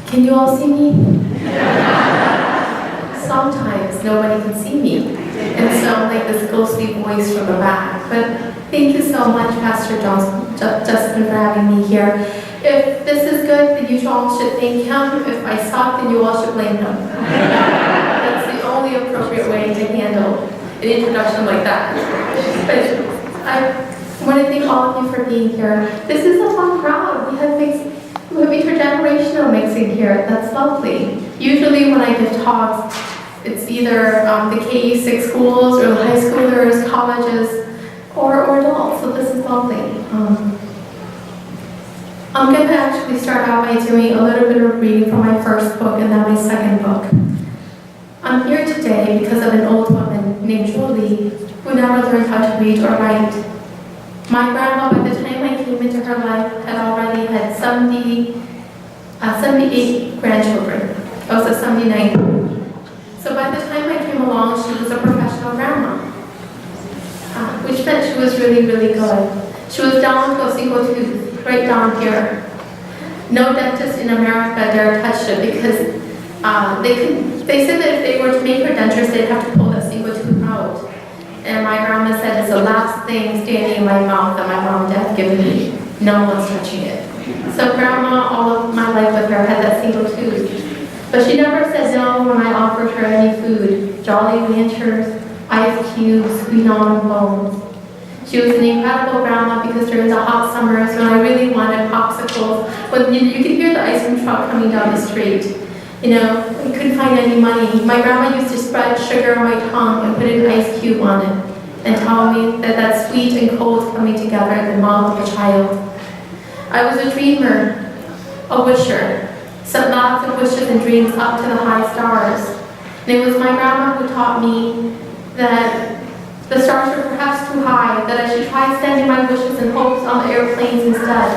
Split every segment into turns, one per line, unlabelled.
Can you all see me? Sometimes nobody can see me. And so I'm like this ghostly voice from the back. But thank you so much, Pastor Justin, for having me here. If this is good, then you all should thank him. If I suck, then you all should blame him. That's the only appropriate way to handle an introduction like that. But I want to thank all of you for being here. This is a fun crowd. We have intergenerational mixing here. That's lovely. Usually when I give talks, it's either the KE6 schools or the high schoolers, colleges, or adults. So this is lovely. I'm going to actually start out by doing a little bit of reading from my first book and then my second book. I'm here today because of an old woman named Julie who never learned how to read or write. My grandma, by the time I came into her life, had already had 78 grandchildren. I was a 79th. So by the time I came along, she was a professional grandma, which meant she was really, really good. She was down to a single tooth, right down here. No dentist in America dared touch it because they said that if they were to make her dentures, they'd have to pull that single tooth out. And my grandma said it's the last thing standing in my mouth that my mom and dad given me. No one's touching it. So grandma, all of my life with her, had that single tooth. But she never said no when I offered her any food. Jolly Ranchers, ice cubes, sweet almond bones. She was an incredible grandma because during the hot summers when I really wanted popsicles, when you could hear the ice cream truck coming down the street, you know, we couldn't find any money. My grandma used to spread sugar on my tongue and put an ice cube on it and tell me that that's sweet and cold coming together in the mouth of a child. I was a dreamer, a wisher, set lots of wishes and dreams up to the high stars. And it was my grandma who taught me that the stars were perhaps too high, that I should try sending my wishes and hopes on the airplanes instead.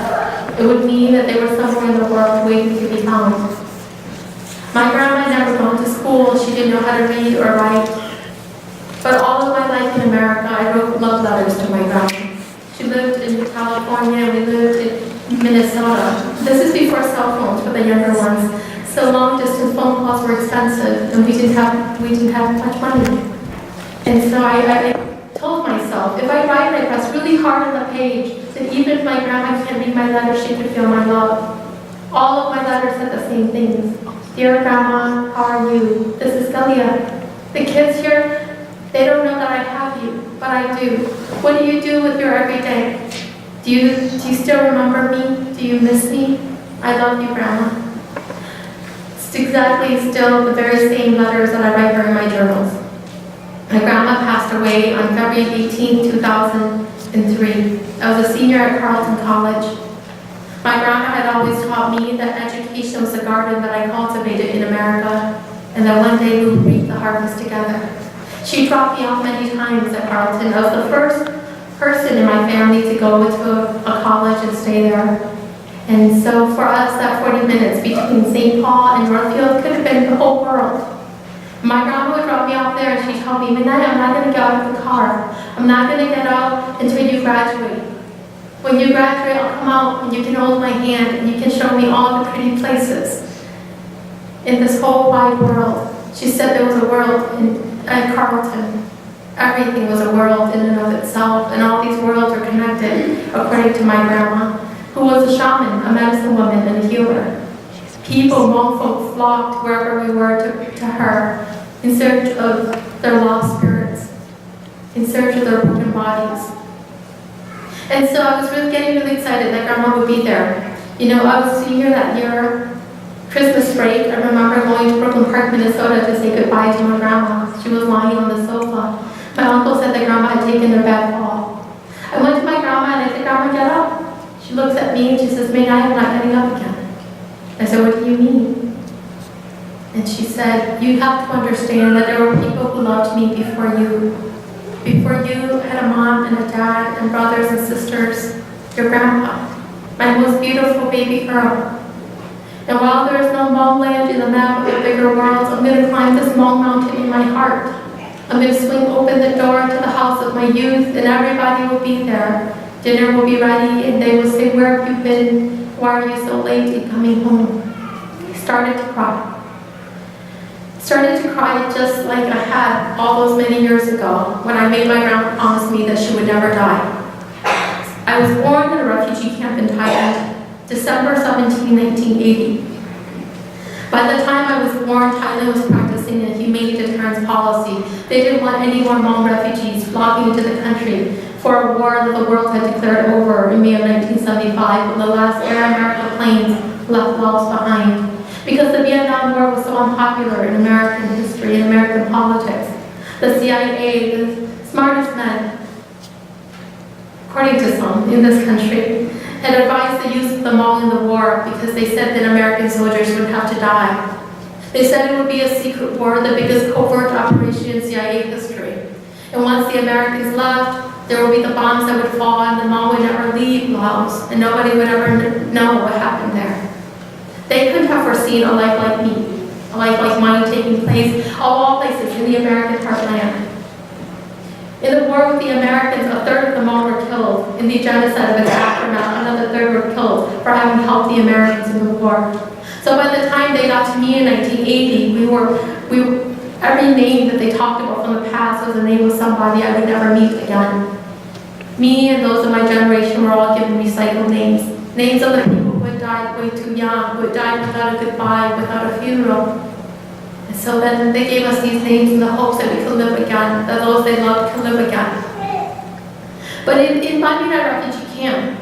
It would mean that they were somewhere in the world waiting to be found. My grandma had never gone to school. She didn't know how to read or write. But all of my life in America, I wrote love letters to my grandma. She lived in California, and we lived in Minnesota. This is before cell phones for the younger ones. So long-distance phone calls were expensive, and we didn't have much money. And so I told myself, if I write and I press really hard on the page, that even if my grandma can't read my letters, she could feel my love. All of my letters said the same things. Dear Grandma, how are you? This is Kalia. The kids here, they don't know that I have you, but I do. What do you do with your everyday? Do you still remember me? Do you miss me? I love you, Grandma. It's exactly still the very same letters that I write her in my journals. My grandma passed away on February 18, 2003. I was a senior at Carleton College. My grandma had always taught me that education was a garden that I cultivated in America, and that one day we would reap the harvest together. She dropped me off many times at Carleton. I was the first person in my family to go to a college and stay there. And so for us, that 40 minutes between St. Paul and Northfield could have been the whole world. My grandma would drop me off there and she'd tell me, Midnight, I'm not going to get out of the car. I'm not going to get out until you graduate. When you graduate, I'll come out and you can hold my hand and you can show me all the pretty places in this whole wide world. She said there was a world at Carleton. Everything was a world in and of itself, and all these worlds are connected, according to my grandma, who was a shaman, a medicine woman, and a healer. People, Hmong folk, flocked wherever we were to her in search of their lost spirits, in search of their broken bodies. And so I was getting really excited that Grandma would be there. You know, I was senior that year, Christmas break. I remember going to Brooklyn Park, Minnesota to say goodbye to my grandma. She was lying on the sofa. My uncle said that Grandma had taken her bad fall. I went to my grandma and I said, Grandma, get up. She looks at me and she says, May I'm not getting up again. I said, what do you mean? And she said, you have to understand that there were people who loved me before you. Before you had a mom and a dad and brothers and sisters, your grandpa, my most beautiful baby girl. And while there is no Hmong land in the map of the bigger world, I'm going to climb this Hmong mountain in my heart. I'm going to swing open the door to the house of my youth, and everybody will be there. Dinner will be ready, and they will say, where have you been? Why are you so late in coming home? started to cry. Started to cry just like I had all those many years ago when I made my grandma promise me that she would never die. I was born in a refugee camp in Thailand, December 17, 1980. By the time I was born, Thailand was practicing a humane deterrence policy. They didn't want any more Hmong refugees flocking into the country for a war that the world had declared over in May of 1975 when the last Air America planes left Laos behind. Because the Vietnam War was so unpopular in American history and American politics, the CIA, the smartest men, according to some in this country, had advised the use of the Hmong in the war because they said that American soldiers would have to die. They said it would be a secret war, the biggest covert operation in CIA history. And once the Americans left, there would be the bombs that would fall and the Hmong would never leave Laos and nobody would ever know what happened there. They couldn't have foreseen a life like me, a life like mine taking place, of all places, in the American heartland. In the war with the Americans, a third of the Hmong were killed. In the genocide of its aftermath, another third were killed for having helped the Americans in the war. So by the time they got to me in 1980, every name that they talked about from the past was the name of somebody I would never meet again. Me and those of my generation were all given recycled names. Names of the people who had died way too young, who had died without a goodbye, without a funeral. And so then they gave us these names in the hopes that we could live again, that those they loved could live again. But in Bandina refugee camp,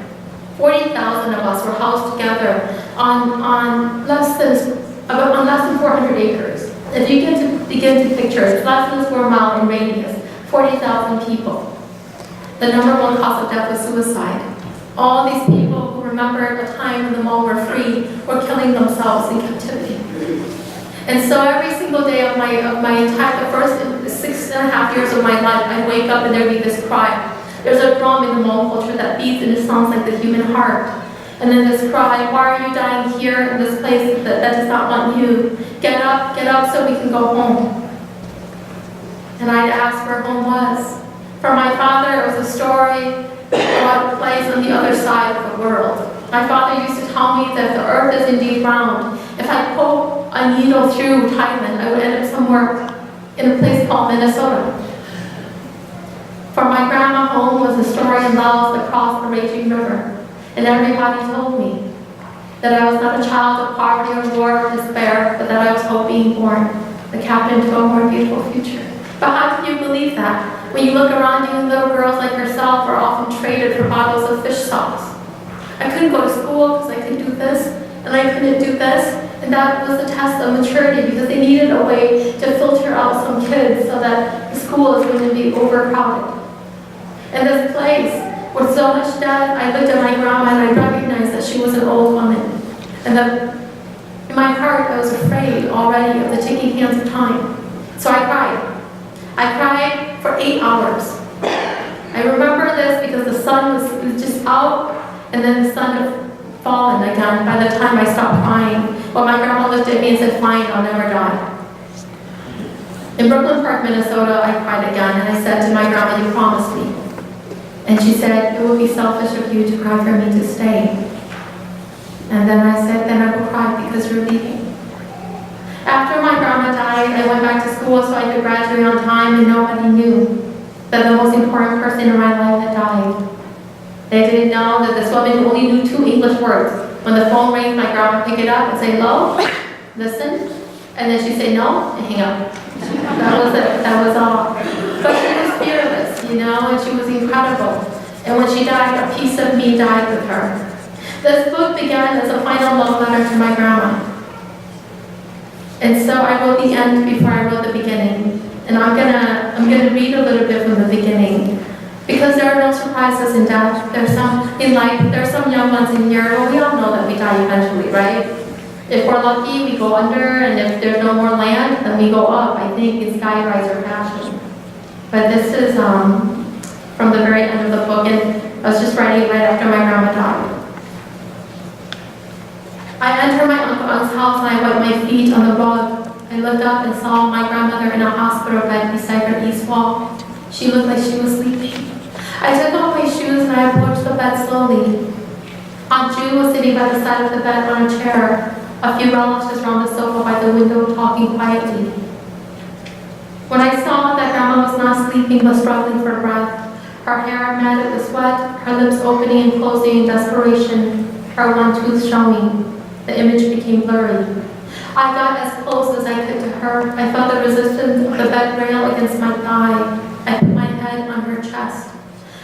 40,000 of us were housed together on less than 400 acres. If you begin to picture it, less than a square mile in radius, 40,000 people. The number one cause of death was suicide. All these people who remember a time when the Hmong were free were killing themselves in captivity. And so every single day of my entire, the first 6.5 years of my life, I'd wake up and there'd be this cry. There's a drum in the Hmong culture that beats and it sounds like the human heart. And then this cry, why are you dying here in this place that does not want you? Get up so we can go home. And I'd ask where home was. For my father, it was a story about a place on the other side of the world. My father used to tell me that the earth is indeed round. If I poke a needle through Thailand, I would end up somewhere in a place called Minnesota. For my grandma, home was a story in Laos that crossed the raging river. And everybody told me that I was not a child of poverty or war or despair, but that I was hope being born, the captain to a more beautiful future. But how can you believe that? When you look around you, little girls like yourself are often traded for bottles of fish sauce. I couldn't go to school because I couldn't do this, and I couldn't do this, and that was a test of maturity because they needed a way to filter out some kids so that the school is going to be overcrowded. And this place, with so much death, I looked at my grandma and I recognized that she was an old woman. And that in my heart, I was afraid already of the ticking hands of time. So I cried. I cried for 8 hours. I remember this because the sun was just out, and then the sun had fallen again by the time I stopped crying. Well, my grandma looked at me and said, fine, I'll never die. In Brooklyn Park, Minnesota, I cried again, and I said to my grandma, you promised me. And she said, it would be selfish of you to cry for me to stay. And then I said, then I will cry because you're leaving. After my grandma died, I went back to school so I could graduate on time, and nobody knew that the most important person in my life had died. They didn't know that this woman only knew 2 English words. When the phone rang, my grandma would pick it up and say, hello, listen, and then she'd say no, and hang up. That was it, that was all. But she was fearless, and she was incredible. And when she died, a piece of me died with her. This book began as a final love letter to my grandma. And so I wrote the end before I wrote the beginning. And I'm gonna read a little bit from the beginning. Because there are no surprises in death. There's some young ones in here. Well, we all know that we die eventually, right? If we're lucky, we go under, and if there's no more land, then we go up. I think in sky rise or passion. But this is from the very end of the book, and I was just writing it right after my grandma died. I entered my uncle's house and I wiped my feet on the rug. I looked up and saw my grandmother in a hospital bed beside her east wall. She looked like she was sleeping. I took off my shoes and I approached the bed slowly. Aunt Ju was sitting by the side of the bed on a chair. A few relatives around the sofa by the window talking quietly. When I saw that Grandma was not sleeping but struggling for breath, her hair matted with sweat, her lips opening and closing in desperation, her one tooth showing, the image became blurry. I got as close as I could to her. I felt the resistance of the bed rail against my thigh. I put my head on her chest.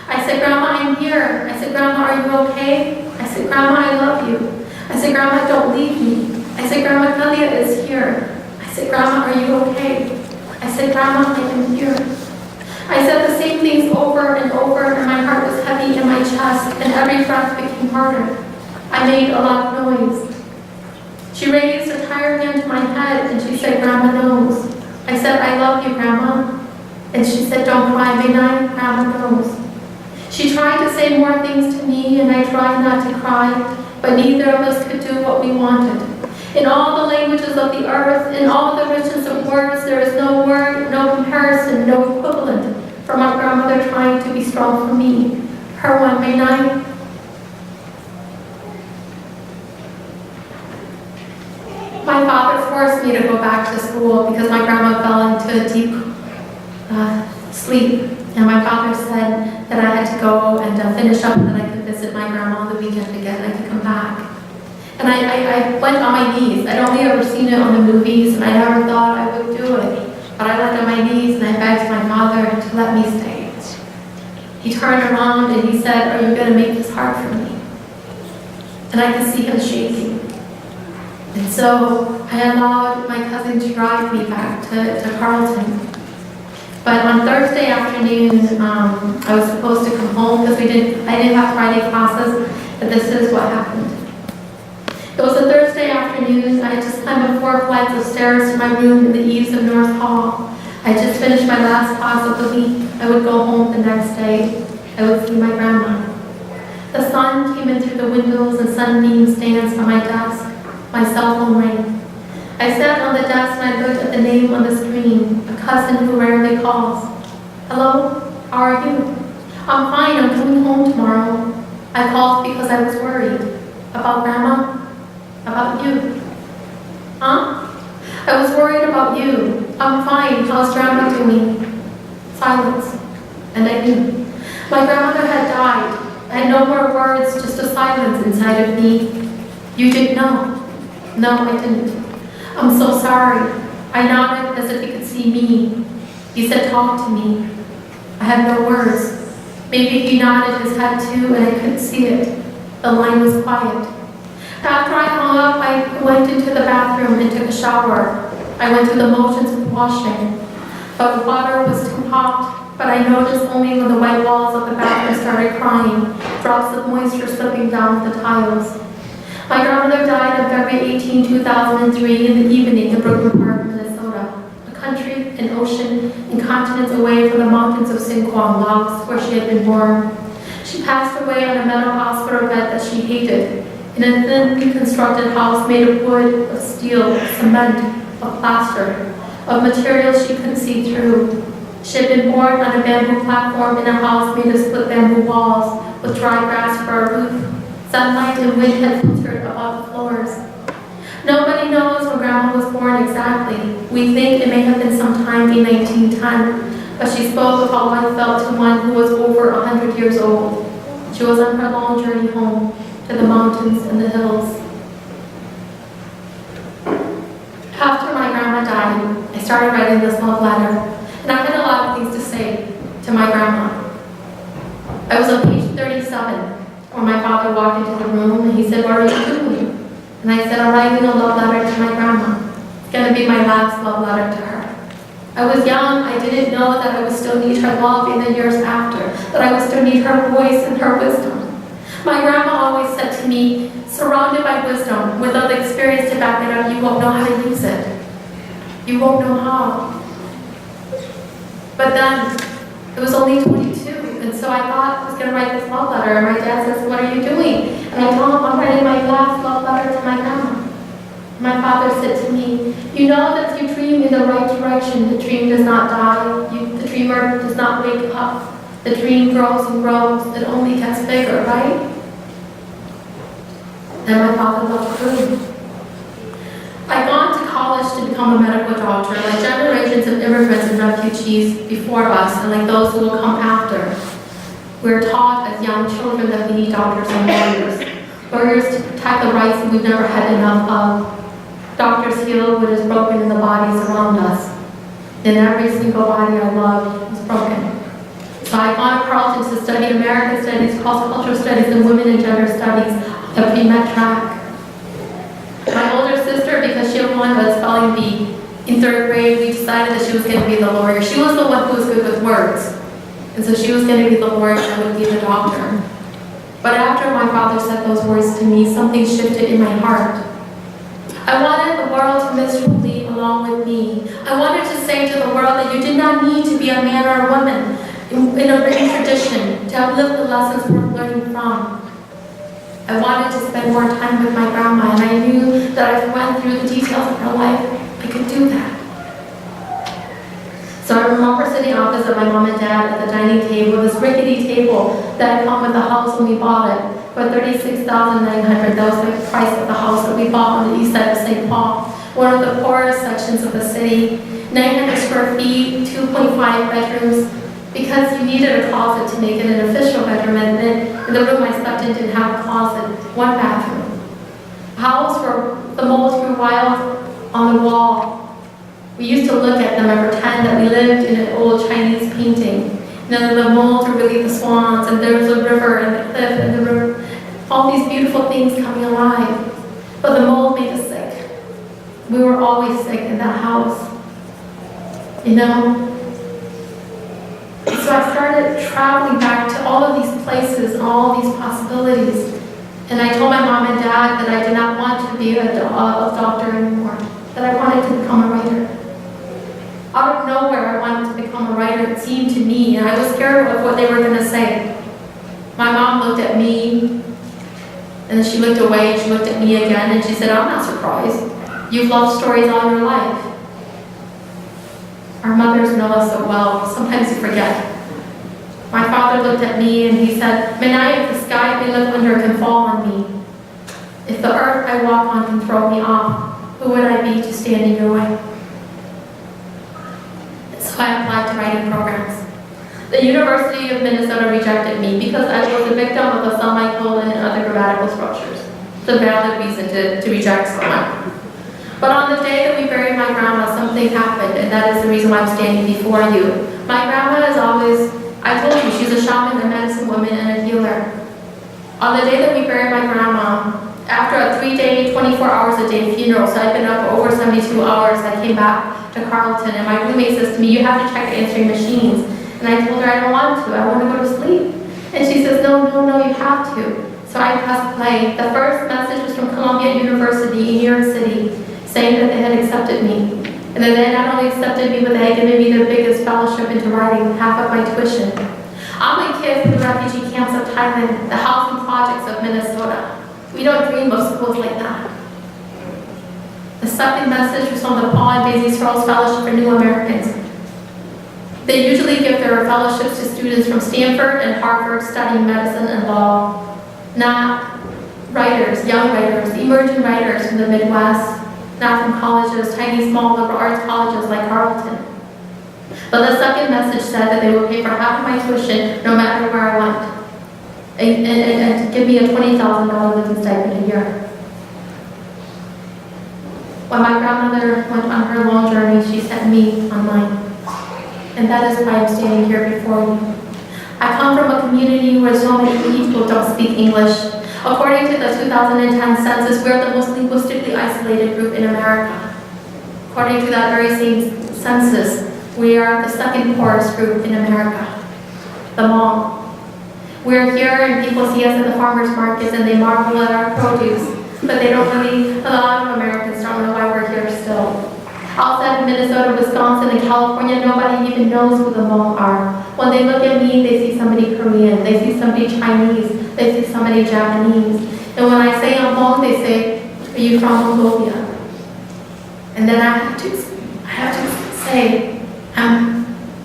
I said, Grandma, I'm here. I said, Grandma, are you okay? I said, Grandma, I love you. I said, Grandma, don't leave me. I said, Grandma Kalia is here. I said, Grandma, are you okay? I said, Grandma, I am here. I said the same things over and over, and my heart was heavy in my chest, and every breath became harder. I made a lot of noise. She raised a tired hand to my head, and she said, Grandma knows. I said, I love you, Grandma. And she said, don't cry, may I? Grandma knows. She tried to say more things to me, and I tried not to cry, but neither of us could do what we wanted. In all the languages of the earth, in all the richness of words, there is no word, no comparison, no equivalent for my grandmother trying to be strong for me. Her one, may I? My father forced me to go back to school because my grandma fell into a deep sleep. And my father said that I had to go and finish up and that I could visit my grandma on the weekend again and I could come back. And I went on my knees. I'd only ever seen it on the movies and I never thought I would do it. But I went on my knees and I begged my father to let me stay. He turned around and he said, are you going to make this hard for me? And I could see him shaking. And so I allowed my cousin to drive me back to Carleton. But on Thursday afternoon, I was supposed to come home because I didn't have Friday classes, but this is what happened. It was a Thursday afternoon. I had just climbed up 4 flights of stairs to my room in the eaves of North Hall. I had just finished my last class of the week. I would go home the next day. I would see my grandma. The sun came in through the windows and sunbeams danced on my desk. My cell phone rang. I sat on the desk and I looked at the name on the screen, a cousin who rarely calls. Hello, how are you? I'm fine, I'm coming home tomorrow. I called because I was worried. About Grandma? About you. Huh? I was worried about you. I'm fine, how's Grandma doing? Silence. And I knew. My grandmother had died. I had no more words, just a silence inside of me. You didn't know. No, I didn't. I'm so sorry. I nodded as if he could see me. He said, talk to me. I had no words. Maybe he nodded his head too and I couldn't see it. The line was quiet. After I hung up, I went into the bathroom and took a shower. I went through the motions of washing. But the water was too hot, but I noticed only when the white walls of the bathroom started crying, drops of moisture slipping down the tiles. My grandmother died on February 18, 2003 in the evening in Brooklyn Park, Minnesota, a country, an ocean, and continents away from the mountains of Sinquam, Laos, where she had been born. She passed away on a metal hospital bed that she hated, in a thin, reconstructed house made of wood, of steel, of cement, of plaster, of materials she couldn't see through. She had been born on a bamboo platform in a house made of split bamboo walls, with dry grass for a roof. Sunlight and wind had filtered above the floors. Nobody knows when Grandma was born exactly. We think it may have been sometime in 1910, but she spoke of how life felt to one who was over 100 years old. She was on her long journey home, to the mountains and the hills. After my grandma died, I started writing this love letter, and I had a lot of things to say to my grandma. I was on page 37. When my father walked into the room and he said, what are you doing? And I said, I'm writing a love letter to my grandma. It's going to be my last love letter to her. I was young. I didn't know that I would still need her love in the years after, that I would still need her voice and her wisdom. My grandma always said to me, surrounded by wisdom, without the experience to back it up, you won't know how to use it. You won't know how. But then, it was only 22. And so I thought I was going to write this love letter. And my dad says, what are you doing? And I told him, I'm writing my last love letter to my grandma. My father said to me, you know that if you dream in the right direction, the dream does not die. The dreamer does not wake up. The dream grows and grows. It only gets bigger, right? And my father looked through. become a medical doctor, like generations of immigrants and refugees before us, and like those who will come after. We're taught as young children that we need doctors and lawyers. Lawyers to protect the rights that we've never had enough of. Doctors heal what is broken in the bodies around us. And every single body I loved was broken. So I've gone to Carleton to study American Studies, Cross-Cultural Studies, and Women and Gender Studies, the pre-med track. My older sister, because she wanted a spelling bee in 3rd grade, we decided that she was going to be the lawyer. She was the one who was good with words. And so she was going to be the lawyer and I would be the doctor. But after my father said those words to me, something shifted in my heart. I wanted the world to miss Julie along with me. I wanted to say to the world that you did not need to be a man or a woman in a written tradition to have lived the lessons worth learning from. I wanted to spend more time with my grandma, and I knew that if I went through the details of her life, I could do that. So I remember sitting opposite my mom and dad at the dining table, this rickety table that had come with the house when we bought it for $36,900. That was the price of the house that we bought on the east side of St. Paul, one of the poorest sections of the city, 900 square feet, 2.5 bedrooms, because you needed a closet to make it an official bedroom, and then the room I slept in didn't have a closet, 1 bathroom. A house where the mold grew wild on the wall. We used to look at them and pretend that we lived in an old Chinese painting. And then the mold were really the swans, and there was a river and the cliff and the river, all these beautiful things coming alive. But the mold made us sick. We were always sick in that house. You know? So I started traveling back to all of these places and all these possibilities. And I told my mom and dad that I did not want to be a doctor anymore, that I wanted to become a writer. Out of nowhere, I wanted to become a writer, it seemed to me, and I was scared of what they were going to say. My mom looked at me, and then she looked away, and she looked at me again, and she said, I'm not surprised. You've loved stories all your life. Our mothers know us so well, sometimes you forget. My father looked at me and he said, Manai, if the sky I live under can fall on me, if the earth I walk on can throw me off, who would I be to stand in your way? And so I applied to writing programs. The University of Minnesota rejected me because I was a victim of a semicolon and other grammatical structures. It's a valid reason to reject someone. But on the day that we buried my grandma, something happened, and that is the reason why I'm standing before you. My grandma is always, I told you, she's a shaman, a medicine woman, and a healer. On the day that we buried my grandma, after a 3-day, 24 hours a day funeral, so I'd been up for over 72 hours, I came back to Carleton, and my roommate says to me, you have to check answering machines. And I told her I don't want to, I want to go to sleep. And she says, no, you have to. So I pressed play. The first message was from Columbia University in New York City, saying that they had accepted me. And that they not only accepted me, but they had given me their biggest fellowship into writing, half of my tuition. I'm a kid from the refugee camps of Thailand, the housing projects of Minnesota. We don't dream of schools like that. The second message was from the Paul and Daisy Searles Fellowship for New Americans. They usually give their fellowships to students from Stanford and Harvard studying medicine and law, not writers, young writers, emerging writers from the Midwest, not from colleges, tiny small liberal arts colleges like Carleton. But the second message said that they would pay for half of my tuition no matter where I went, and give me a $20,000 living stipend a year. When my grandmother went on her long journey, she sent me on mine. And that is why I'm standing here before you. I come from a community where so many people don't speak English. According to the 2010 census, we're the most linguistically isolated group in America. According to that very same census, we are the second poorest group in America, the Hmong. We're here and people see us at the farmers markets and they marvel at our produce, but they don't really, a lot of Americans don't know why we're here still. Outside of Minnesota, Wisconsin, and California, nobody even knows who the Hmong are. When they look at me, they see somebody Korean, they see somebody Chinese, they see somebody Japanese. And when I say I'm Hmong, they say, are you from Mongolia? And then I have to say,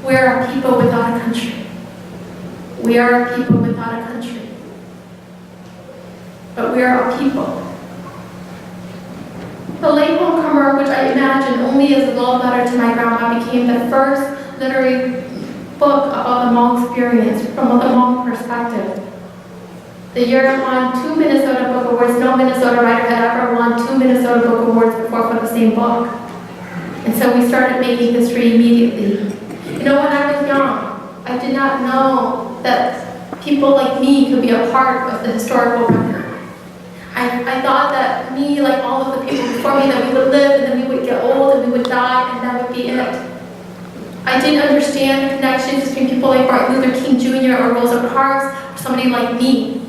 we're a people without a country. We are a people without a country. But we are a people. The Latehomecomer, which I imagine imagine, only as a love letter to my grandma became the first literary book about the Hmong experience from the Hmong perspective. The year it won 2 Minnesota Book Awards. No Minnesota writer had ever won 2 Minnesota Book Awards before for the same book. And so we started making history immediately. You know, when I was young, I did not know that people like me could be a part of the historical record. I thought that me, like all of the people before me, that we would live and then we would get old and we would die and that would be it. I didn't understand the connections between people like Martin Luther King Jr. or Rosa Parks or somebody like me.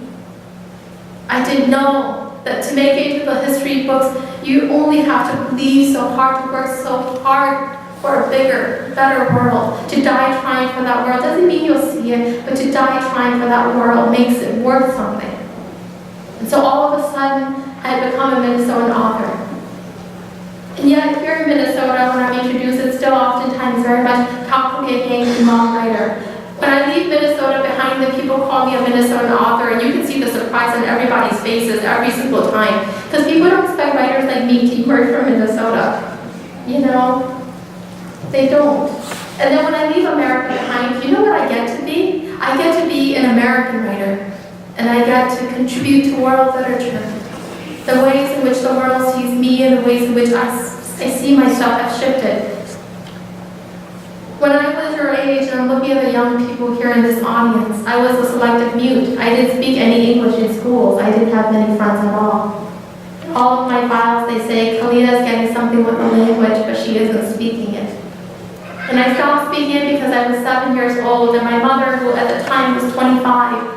I didn't know that to make it to the history books, you only have to believe so hard, to work so hard for a bigger, better world. To die trying for that world doesn't mean you'll see it, but to die trying for that world makes it worth something. And so all of a sudden, I had become a Minnesotan author. And yet here in Minnesota, when I'm introduced, it's still oftentimes very much Kao Kalia Yang, Hmong writer. When I leave Minnesota behind, the people call me a Minnesotan author, and you can see the surprise on everybody's faces every single time. Because people don't expect writers like me to emerge from Minnesota. You know, they don't. And then when I leave America behind, you know what I get to be? I get to be an American writer. And I get to contribute to world literature. The ways in which the world sees me and the ways in which I see myself have shifted. When I was your age, and I'm looking at the young people here in this audience, I was a selective mute. I didn't speak any English in schools. I didn't have many friends at all. All of my files, they say, Kalia is getting something with the language, but she isn't speaking it. And I stopped speaking it because I was 7 years old, and my mother, who at the time was 25,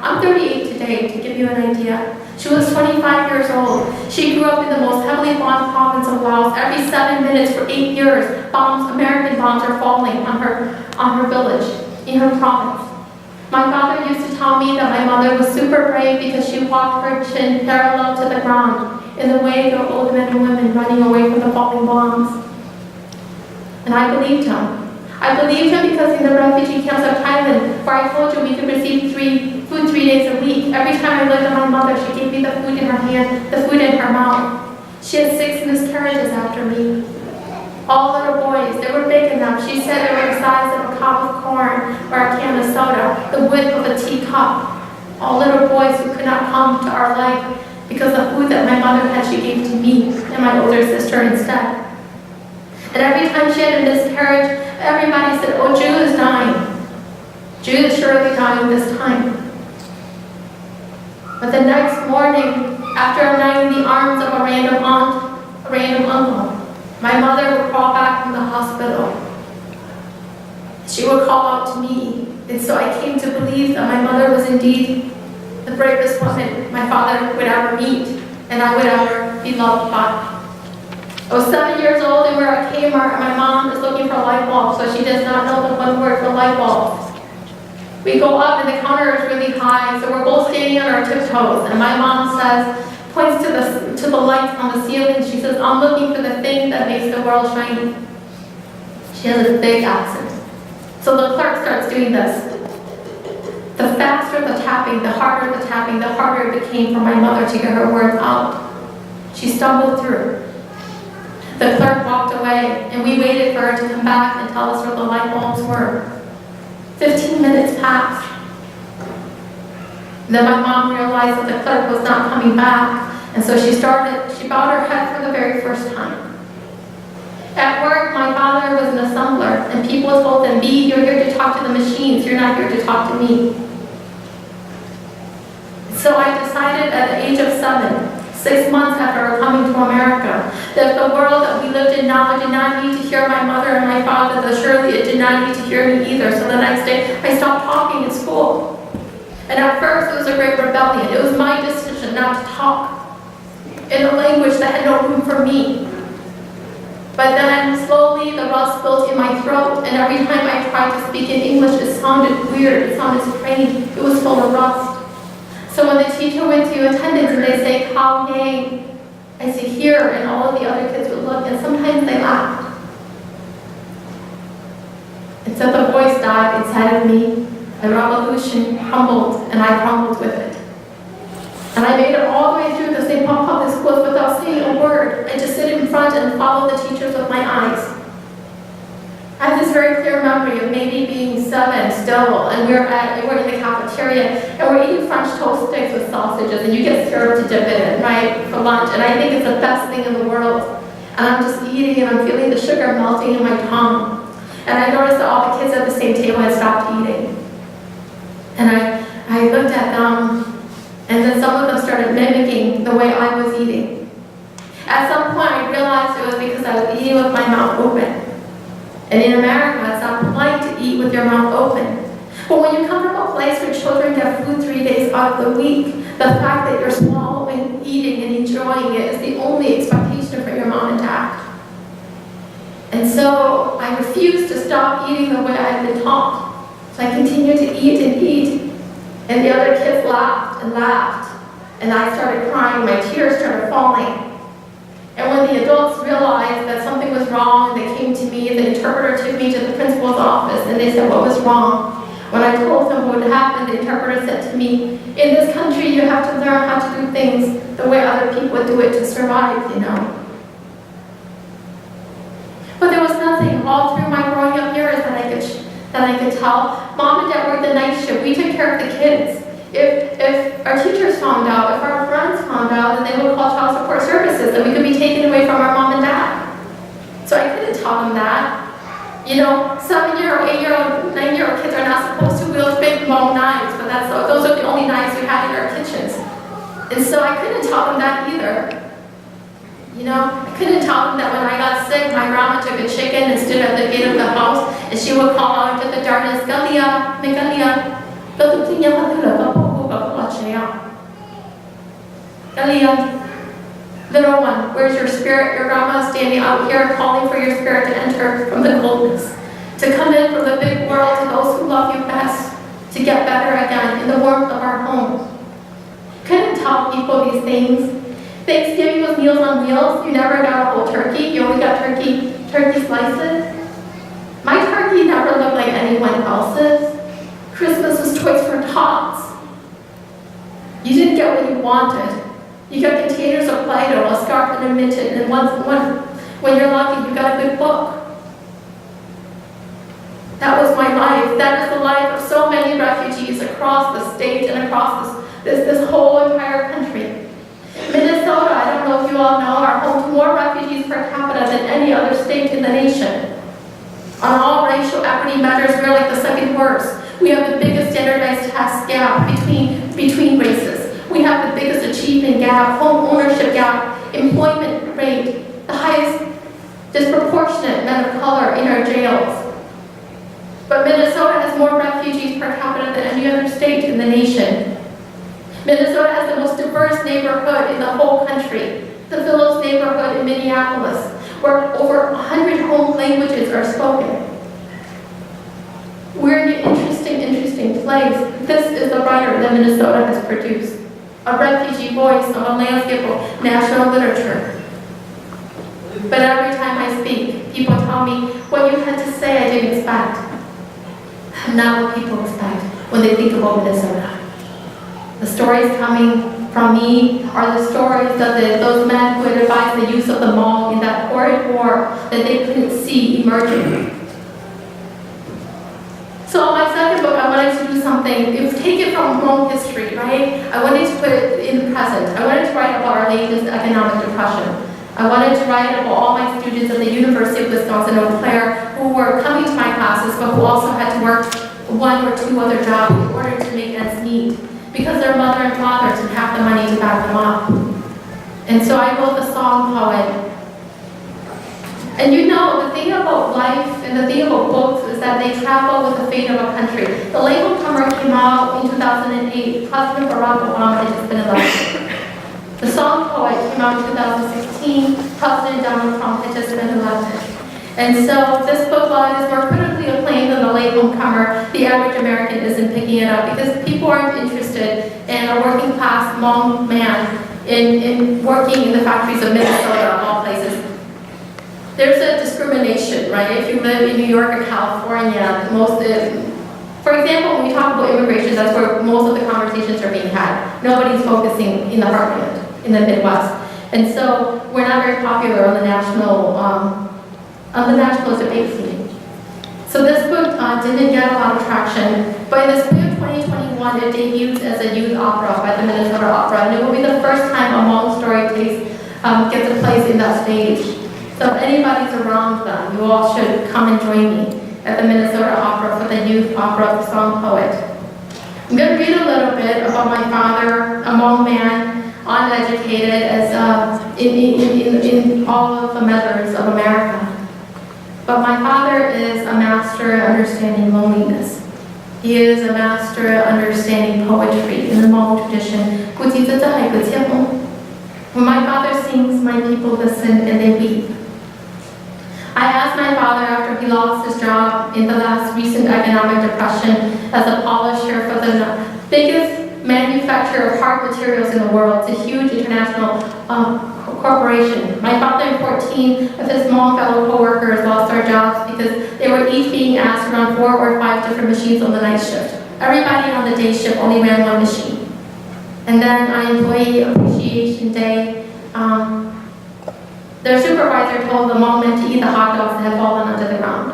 I'm 38 today, to give you an idea. She was 25 years old. She grew up in the most heavily bombed province of Laos. Every 7 minutes for 8 years, American bombs are falling on her village, in her province. My father used to tell me that my mother was super brave because she walked her chin parallel to the ground in the wake of old men and women running away from the falling bombs. And I believed him. I believed him because in the refugee camps of Thailand, where I told you we could receive food 3 days a week, every time I looked at my mother, she gave me the food in her hand, the food in her mouth. She had 6 miscarriages after me. All little boys, they were big enough. She said they were the size of a cob of corn or a can of soda, the width of a teacup. All little boys who could not come to our life because the food that my mother had, she gave to me and my older sister instead. And every time she had a miscarriage, everybody said, oh, Jude is dying. Jude is surely dying this time. But the next morning, after a night in the arms of a random aunt, a random uncle, my mother would crawl back from the hospital. She would call out to me. And so I came to believe that my mother was indeed the bravest woman my father would ever meet and I would ever be loved by. I was 7 years old and we're at Kmart and my mom is looking for light bulbs, so she does not know the one word for light bulbs. We go up and the counter is really high, so we're both standing on our tiptoes, and my mom points to the lights on the ceiling. She says, I'm looking for the thing that makes the world shiny. She has a big accent. So the clerk starts doing this. The faster the tapping, the harder it became for my mother to get her words out. She stumbled through. The clerk walked away, and we waited for her to come back and tell us where the light bulbs were. 15 minutes passed. Then my mom realized that the clerk was not coming back, and so she bowed her head for the very first time. At work, my father was an assembler, and people told him, B, you're here to talk to the machines, you're not here to talk to me. So I decided at the age of 7, 6 months after coming to America, that the world that we lived in now did not need to hear my mother and my father, that surely it did not need to hear me either. So the next day, I stopped talking in school. And at first, it was a great rebellion. It was my decision not to talk in a language that had no room for me. But then, slowly, the rust built in my throat, and every time I tried to speak in English, it sounded weird, it sounded strange, it was full of rust. So when the teacher went to attendance and they say, Kao Yang, I say, here, and all of the other kids would look, and sometimes they laughed. And so the voice died inside of me. The revolution crumbled, and I crumbled with it. And I made it all the way through the St. Paul public schools without saying a word. I just sit in front and follow the teachers with my eyes. very clear memory of maybe being 7 still, and we're in the cafeteria, and we're eating French toast sticks with sausages, and you get syrup to dip it in, right, for lunch. And I think it's the best thing in the world. And I'm just eating, and I'm feeling the sugar melting in my tongue. And I noticed that all the kids at the same table had stopped eating. And I looked at them, and then some of them started mimicking the way I was eating. At some point, I realized it was because I was eating with my mouth open. And in America, it's not polite to eat with your mouth open. But when you come from a place where children get food 3 days out of the week, the fact that you're swallowing, eating, and enjoying it is the only expectation for your mom and dad. And so I refused to stop eating the way I had been taught. So I continued to eat and eat. And the other kids laughed and laughed. And I started crying, my tears started falling. And when the adults realized that something was wrong, they came to me, the interpreter took me to the principal's office, and they said, what was wrong? When I told them what had happened, the interpreter said to me, in this country you have to learn how to do things the way other people do it to survive, you know. But there was nothing all through my growing up years that I could tell. Mom and Dad worked the night shift. We took care of the kids. If our teachers found out, if our friends found out, then they would call child support services, and we could be taken away from our mom and dad. So I couldn't tell them that. You know, 7-year-old, 8-year-old, 9-year-old kids are not supposed to wield big Hmong knives, but those are the only knives we had in our kitchens. And so I couldn't tell them that either. You know, I couldn't tell them that when I got sick, my grandma took a chicken and stood at the gate of the house, and she would call out into the darkness, Kalia, Kalia. Kalia, little one, where's your spirit? Your grandma is standing out here calling for your spirit to enter from the coldness, to come in from the big world to those who love you best, to get better again in the warmth of our home. Couldn't tell people these things. Thanksgiving was Meals on Wheels. You never got a whole turkey. You only got turkey slices. My turkey never looked like anyone else's. Christmas was Toys for Tots. You didn't get what you wanted. You got containers of Play-Doh, a scarf and a mitten, and when you're lucky, you got a good book. That was my life. That is the life of so many refugees across the state and across this whole entire country. Minnesota, I don't know if you all know, are home to more refugees per capita than any other state in the nation. On all racial equity measures, we're like the second worst. We have the biggest standardized test gap between races. We have the biggest achievement gap, home ownership gap, employment rate, the highest disproportionate men of color in our jails. But Minnesota has more refugees per capita than any other state in the nation. Minnesota has the most diverse neighborhood in the whole country, the Phillips neighborhood in Minneapolis, where over 100 home languages are spoken. We're in an interesting place. This is the writer that Minnesota has produced, a refugee voice on a landscape of national literature. But every time I speak, people tell me, what you had to say I didn't expect. I'm not what people expect when they think about Minnesota. The stories coming from me are the stories of those men who had advised the use of the Hmong in that horrid war that they couldn't see emerging. So my second book, I wanted to do something, take it from Hmong history, right? I wanted to put it in the present. I wanted to write about our latest economic depression. I wanted to write about all my students at the University of Wisconsin-Eau Claire who were coming to my classes, but who also had to work 1 or 2 other jobs in order to make ends meet, because their mother and father didn't have the money to back them up. And so I wrote the song poet. And you know, the thing about life and the thing about books is that they travel with the fate of a country. The Latehomecomer came out in 2008. President Barack Obama had just been elected. The song poet came out in 2016. President Donald Trump had just been elected. And so this book, while it is more critically acclaimed than the Latehomecomer, the average American isn't picking it up because people aren't interested in a working class Hmong man in working in the factories of Minnesota, of all places. There's a discrimination, right? If you live in New York or California, for example, when we talk about immigration, that's where most of the conversations are being had. Nobody's focusing in the heartland, in the Midwest. And so we're not very popular on the national debate scene. So this book didn't get a lot of traction, but in the spring of 2021, it debuted as a youth opera by the Minnesota Opera, and it will be the first time a Hmong story gets a place in that stage. So if anybody's around them, you all should come and join me at the Minnesota Opera for the youth opera of the song poet. I'm going to read a little bit about my father, a Hmong man, uneducated as in all of the measures of America. But my father is a master at understanding loneliness. He is a master at understanding poetry in the Hmong tradition. When my father sings, my people listen and they weep. I asked my father after he lost his job in the last recent economic depression as a polisher for the biggest manufacturer of hard materials in the world. It's a huge international corporation. My father and 14 of his small fellow co-workers lost their jobs because they were each being asked to run 4 or 5 different machines on the night shift. Everybody on the day shift only ran one machine. And then on Employee Appreciation Day, their supervisor told the Hmong men to eat the hot dogs that had fallen onto the ground,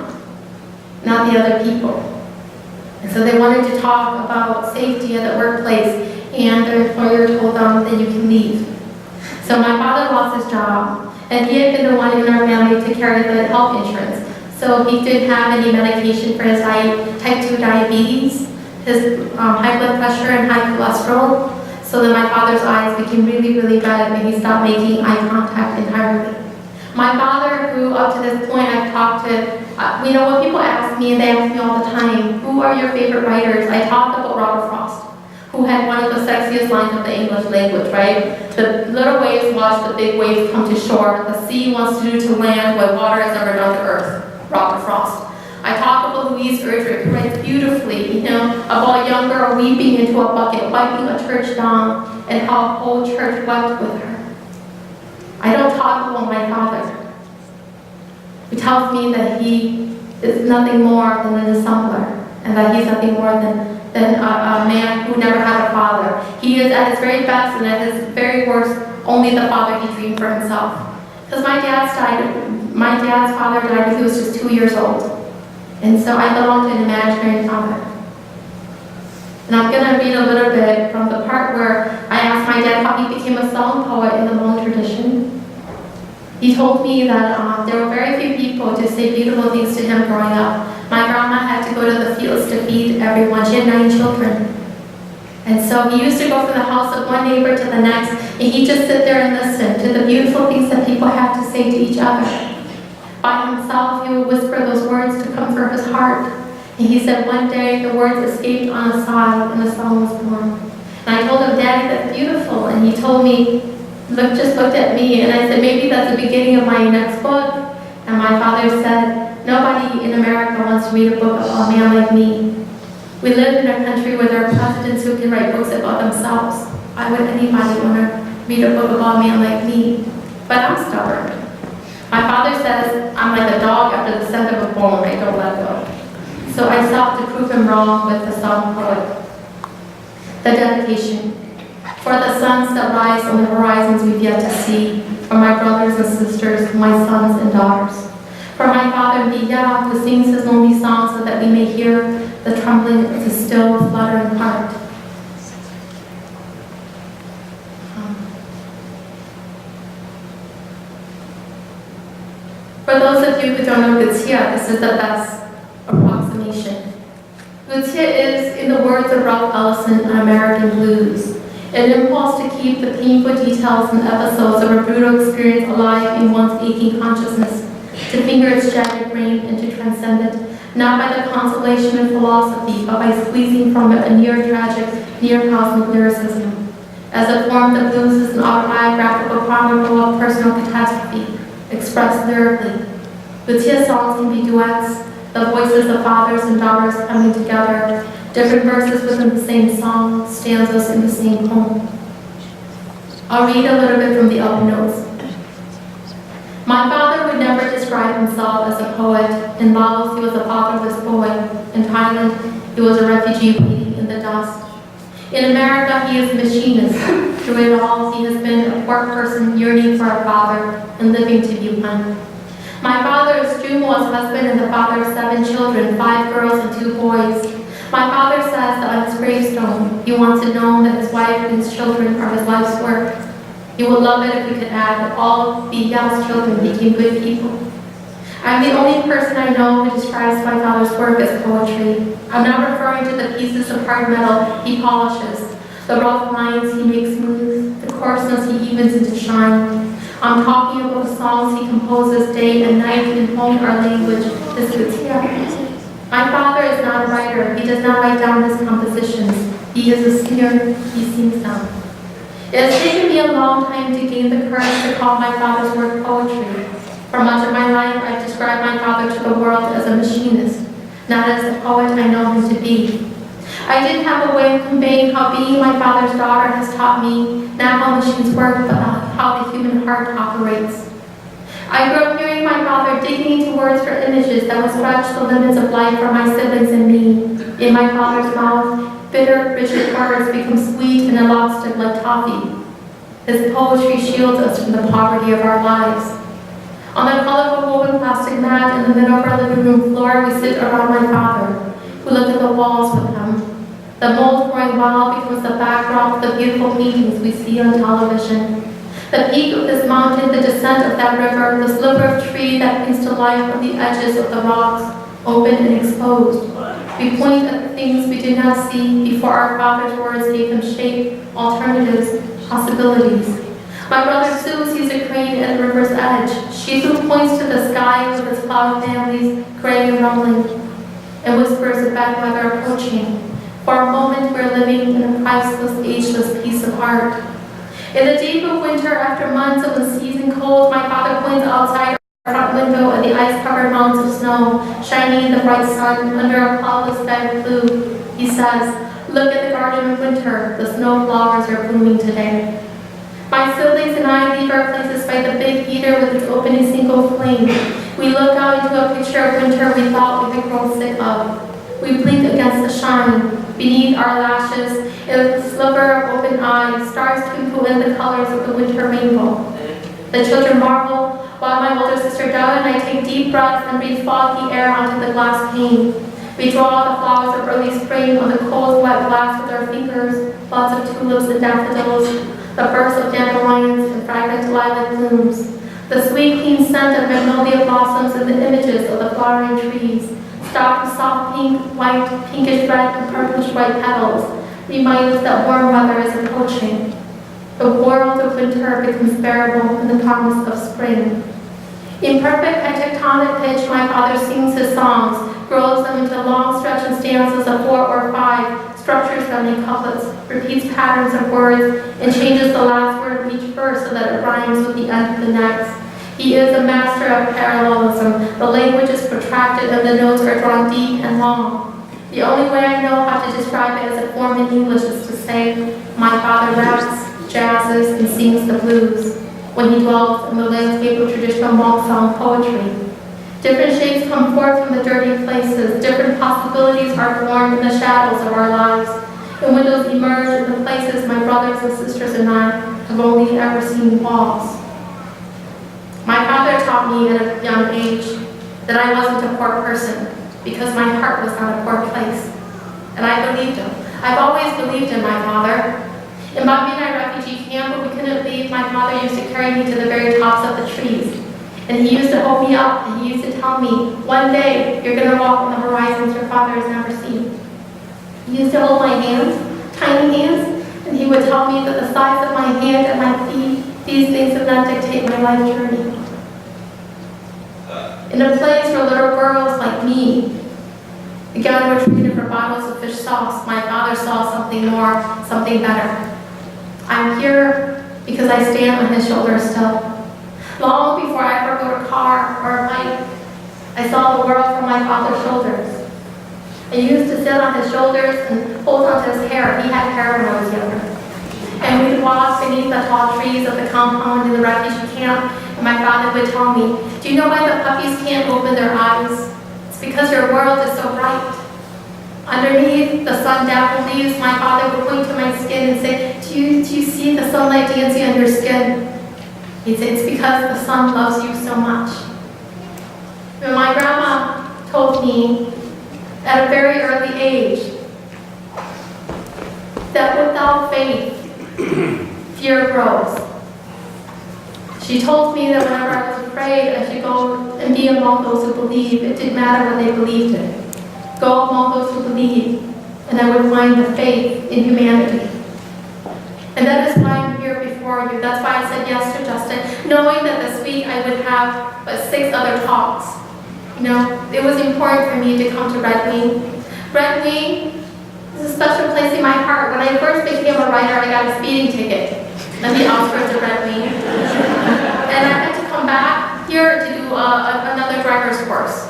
not the other people. And so they wanted to talk about safety at the workplace, and their employer told them that you can leave. So my father lost his job, and he had been the one in our family to carry the health insurance. So he didn't have any medication for his type 2 diabetes, his high blood pressure, and high cholesterol. So then my father's eyes became really, really bad, and he stopped making eye contact entirely. My father grew up to this point. I've talked to, when people ask me, and they ask me all the time, who are your favorite writers? I talk about Robert Frost, who had one of the sexiest lines of the English language, right? The little waves watch the big waves come to shore. The sea wants to do to land what water has never done to earth. Robert Frost. I talk about Louise Erdrich, who writes beautifully, about a young girl weeping into a bucket, wiping a church down, and how a whole church wept with her. I don't talk about my father. He tells me that he is nothing more than an assembler, and that he's nothing more than a man who never had a father. He is at his very best and at his very worst only the father he dreamed for himself. Because my dad's father died when he was just 2 years old. And so I belong to an imaginary father. And I'm going to read a little bit from the part where I asked my dad how he became a song poet in the Hmong tradition. He told me that there were very few people to say beautiful things to him growing up. My grandma had to go to the fields to feed everyone. She had 9 children. And so he used to go from the house of one neighbor to the next, and he'd just sit there and listen to the beautiful things that people had to say to each other. By himself, he would whisper those words to comfort his heart. And he said one day the words escaped on a sigh and a song was born. And I told him, Daddy, that's beautiful. And he told me, just looked at me, and I said, maybe that's the beginning of my next book. And my father said, nobody in America wants to read a book about a man like me. We live in a country where there are presidents who can write books about themselves. Why would anybody want to read a book about a man like me? But I'm stubborn. My father says I'm like a dog after the scent of a bone. I don't let go. So I sought to prove him wrong with the song poet. The dedication. For the suns that rise on the horizons we've yet to see, for my brothers and sisters, my sons and daughters. For my father Biya, who sings his lonely song so that we may hear the trembling of his still fluttering heart. For those of you who don't know Gutia, this is the best approximation. Gutia is, in the words of Ralph Ellison, an American blues. An impulse to keep the painful details and episodes of a brutal experience alive in one's aching consciousness, to finger its jagged brain and to transcend it, not by the consolation of philosophy, but by squeezing from it a near-tragic, near-cosmic lyricism. As a form, the blues is an autobiographical chronicle of personal catastrophe, expressed lyrically. Gutia songs can be duets, the voices of fathers and daughters coming together, different verses within the same song, stanzas in the same poem. I'll read a little bit from the album notes. My father would never describe himself as a poet. In Laos, he was a fatherless boy. In Thailand, he was a refugee waiting in the dust. In America, he is a machinist. Through it all, he has been a poor person yearning for a father and living to be one. My father is was husband and the father of 7 children, 5 girls and 2 boys. My father says that on his gravestone, he wants it known that his wife and his children are his life's work. He would love it if we could add that all Biya's children became good people. I'm the only person I know who describes my father's work as poetry. I'm not referring to the pieces of hard metal he polishes, the rough lines he makes smooth, the coarseness he evens into shine. I'm talking about the songs he composes day and night in Hmong, our language, the Skutia. My father is not a writer. He does not write down his compositions. He is a singer. He sings them. It has taken me a long time to gain the courage to call my father's work poetry. For much of my life, I've described my father to the world as a machinist, not as the poet I know him to be. I didn't have a way of conveying how being my father's daughter has taught me not how machines work, but how the human heart operates. I grew up hearing my father digging into words for images that would stretch the limits of life for my siblings and me. In my father's mouth, bitter, rigid words become sweet and elastic like toffee. His poetry shields us from the poverty of our lives. On the colorful woven plastic mat in the middle of our living room floor, we sit around my father, who looked at the walls with him. The mold growing wild becomes the backdrop of the beautiful paintings we see on television. The peak of this mountain, the descent of that river, the sliver of tree that brings to life on the edges of the rocks, open and exposed. We point at the things we did not see before our father's words gave them shape, alternatives, possibilities. My brother Sue sees a crane at the river's edge. She Sue points to the sky with its cloud families, gray and rumbling, and whispers of bad weather approaching. For a moment, we're living in a priceless, ageless piece of art. In the deep of winter, after months of the season cold, my father points outside our front window at the ice-covered mounds of snow, shining in the bright sun under a cloudless sky of blue. He says, "Look at the garden of winter. The snow flowers are blooming today." My siblings and I leave our places by the big heater with its opening single flame. We look out into a picture of winter we thought we had grown sick of. We blink against the shine. Beneath our lashes, in a sliver of open eyes, stars twinkle in the colors of the winter rainbow. The children marvel, while my older sister Doug and I take deep breaths and breathe foggy air onto the glass pane. We draw the flowers of early spring on the cold, wet glass with our fingers, buds of tulips and daffodils, the bursts of dandelions and fragrant lilac blooms, the sweet, clean scent of magnolia blossoms and the images of the flowering trees, stocked with soft pink, white, pinkish red, and purplish white petals, remind us that warm weather is approaching. The world of winter becomes bearable in the promise of spring. In perfect pentatonic pitch, my father sings his songs, grows them into long stretching stanzas of 4 or 5, structures them in couplets, repeats patterns of words, and changes the last word of each verse so that it rhymes with the end of the next. He is a master of parallelism. The language is protracted and the notes are drawn deep and long. The only way I know how to describe it as a form in English is to say, my father raps, jazzes, and sings the blues when he dwells in the landscape of traditional Hmong song poetry. Different shapes come forth from the dirty places. Different possibilities are formed in the shadows of our lives. And windows emerge in the places my brothers and sisters and I have only ever seen walls. My father taught me at a young age that I wasn't a poor person because my heart was not a poor place. And I believed him. I've always believed in my father. In Bambi refugee camp, when we couldn't leave, my father used to carry me to the very tops of the trees. And he used to hold me up, and he used to tell me, one day you're going to walk on the horizons your father has never seen. He used to hold my hands, tiny hands, and he would tell me that the size of my hand and my feet, these things did not dictate my life journey. In a place where little girls like me, again, were treated for bottles of fish sauce, my father saw something more, something better. I'm here because I stand on his shoulders still. Long before I ever rode a car or a bike, I saw the world from my father's shoulders. I used to sit on his shoulders and hold onto his hair. He had hair when I was younger. And we'd walk beneath the tall trees of the compound in the refugee camp, and my father would tell me, do you know why the puppies can't open their eyes? It's because your world is so bright. Underneath the sun-dappled leaves, my father would point to my skin and say, do you see the sunlight dancing on your skin? He'd say, it's because the sun loves you so much. When my told me at a very early age that without faith, fear grows. She told me that whenever I was afraid, I should go and be among those who believe. It didn't matter what they believed in. Go among those who believe, and I would find the faith in humanity. And that is why I'm here before you. That's why I said yes to Justin, knowing that this week I would have 6 other talks. You know, it was important for me to come to Red Wing. Red Wing is a special place in my heart. When I first became a writer, I got a speeding ticket on the outskirts of Red Wing. And I had to come back here to do another driver's course.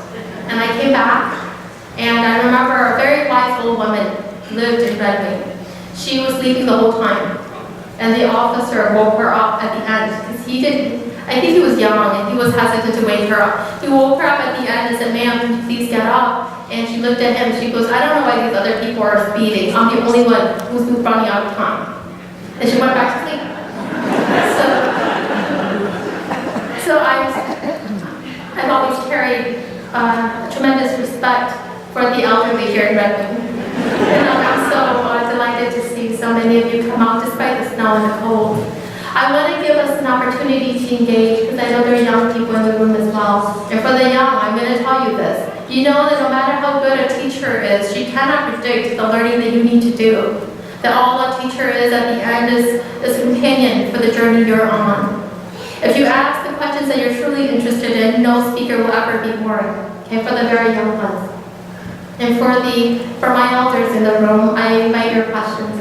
And I came back, and I remember a very wise old woman lived in Red Wing. She was sleeping the whole time. And the officer woke her up at the end, because he didn't, I think he was young and he was hesitant to wake her up. He woke her up at the end and said, "Ma'am, can you please get up?" And she looked at him and she goes, "I don't know why these other people are speeding. I'm the only one who's running out of time." And she went back to sleep. So I've always carried tremendous respect for the elderly here in Redmond. And I'm so delighted to see so many of you come out despite the snow and the cold. I want to give us an opportunity to engage, because I know there are young people in the room as well. And for the young, I'm going to tell you this. You know that no matter how good a teacher is, she cannot predict the learning that you need to do. That all a teacher is at the end is a companion for the journey you're on. If you ask the questions that you're truly interested in, no speaker will ever be boring. Okay, for the very young ones. And for my elders in the room, I invite your questions,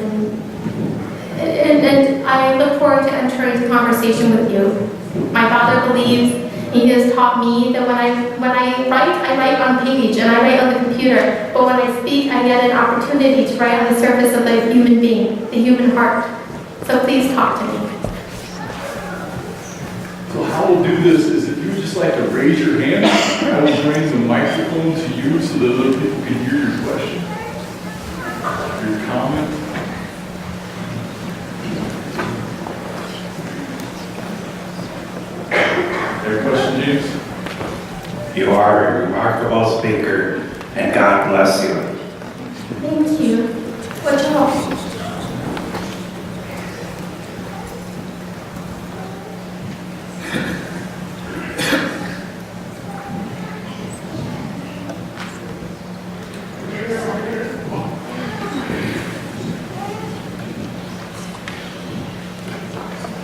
and I look forward to entering into conversation with you. My father believes, he has taught me that when I write on page and I write on the computer, but when I speak, I get an opportunity to write on the surface of the human being, the human heart. So please talk to me.
So how we'll do this is if you would just like to raise your hand, I will bring the microphone to you so that other people can hear your question, your comment. Your question, James?
You are a remarkable speaker, and God bless you.
Thank you. What's wrong?